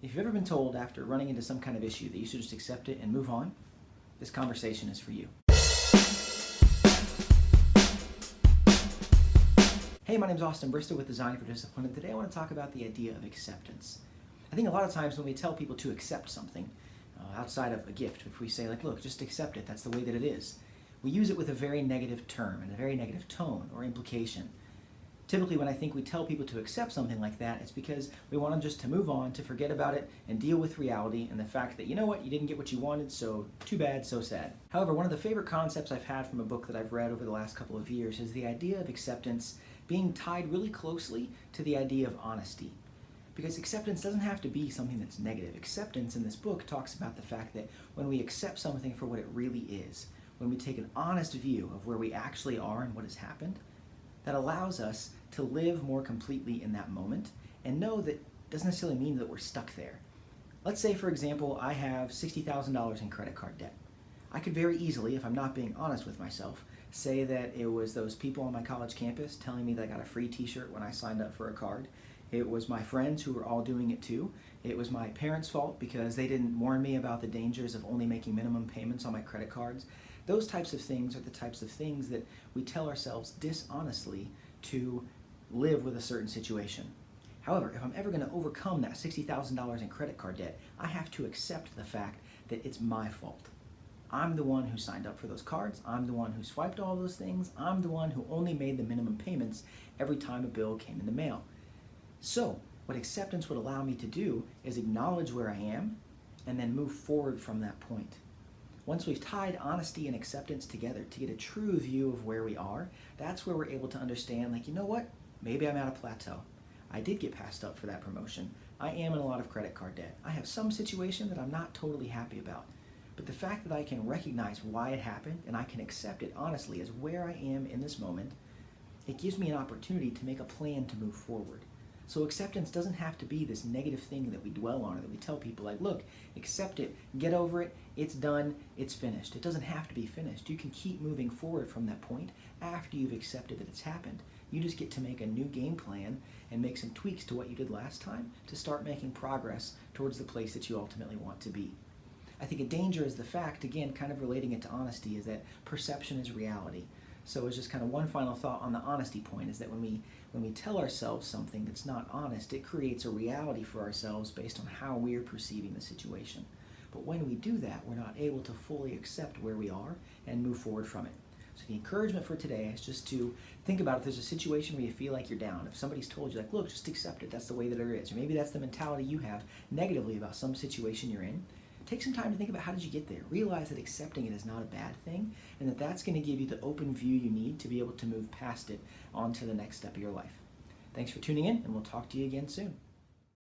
If you've ever been told after running into some kind of issue that you should just accept it and move on, this conversation is for you. Hey, my name's Austin Bristow with Design for Discipline, and today I want to talk about the idea of acceptance. I think a lot of times when we tell people to accept something, outside of a gift, if we say, like, look, just accept it, that's the way that it is, we use it with a very negative term and a very negative tone or implication. Typically, when I think we tell people to accept something like that, it's because we want them just to move on, to forget about it, and deal with reality and the fact that, you know what, you didn't get what you wanted, so too bad, so sad. However, one of the favorite concepts I've had from a book that I've read over the last couple of years is the idea of acceptance being tied really closely to the idea of honesty. Because acceptance doesn't have to be something that's negative. Acceptance in this book talks about the fact that when we accept something for what it really is, when we take an honest view of where we actually are and what has happened, that allows us to live more completely in that moment and know that doesn't necessarily mean that we're stuck there. Let's say, for example, I have $60,000 in credit card debt. I could very easily, if I'm not being honest with myself, say that it was those people on my college campus telling me that I got a free t-shirt when I signed up for a card. It was my friends who were all doing it too. It was my parents' fault because they didn't warn me about the dangers of only making minimum payments on my credit cards. Those types of things are the types of things that we tell ourselves dishonestly to live with a certain situation. However, if I'm ever going to overcome that $60,000 in credit card debt, I have to accept the fact that it's my fault. I'm the one who signed up for those cards. I'm the one who swiped all those things. I'm the one who only made the minimum payments every time a bill came in the mail. So, what acceptance would allow me to do is acknowledge where I am and then move forward from that point. Once we've tied honesty and acceptance together to get a true view of where we are, that's where we're able to understand, like, you know what? Maybe I'm at a plateau. I did get passed up for that promotion. I am in a lot of credit card debt. I have some situation that I'm not totally happy about. But the fact that I can recognize why it happened and I can accept it honestly as where I am in this moment, it gives me an opportunity to make a plan to move forward. So acceptance doesn't have to be this negative thing that we dwell on or that we tell people, like, look, accept it, get over it, it's done, it's finished. It doesn't have to be finished. You can keep moving forward from that point after you've accepted that it's happened. You just get to make a new game plan and make some tweaks to what you did last time to start making progress towards the place that you ultimately want to be. I think a danger is the fact, again, kind of relating it to honesty, is that perception is reality. So it's just kind of one final thought on the honesty point, is that when we tell ourselves something that's not honest, it creates a reality for ourselves based on how we're perceiving the situation. But when we do that, we're not able to fully accept where we are and move forward from it. So the encouragement for today is just to think about if there's a situation where you feel like you're down. If somebody's told you, like, look, just accept it, that's the way that it is. Or maybe that's the mentality you have negatively about some situation you're in. Take some time to think about how did you get there. Realize that accepting it is not a bad thing, and that that's going to give you the open view you need to be able to move past it on to the next step of your life. Thanks for tuning in, and we'll talk to you again soon.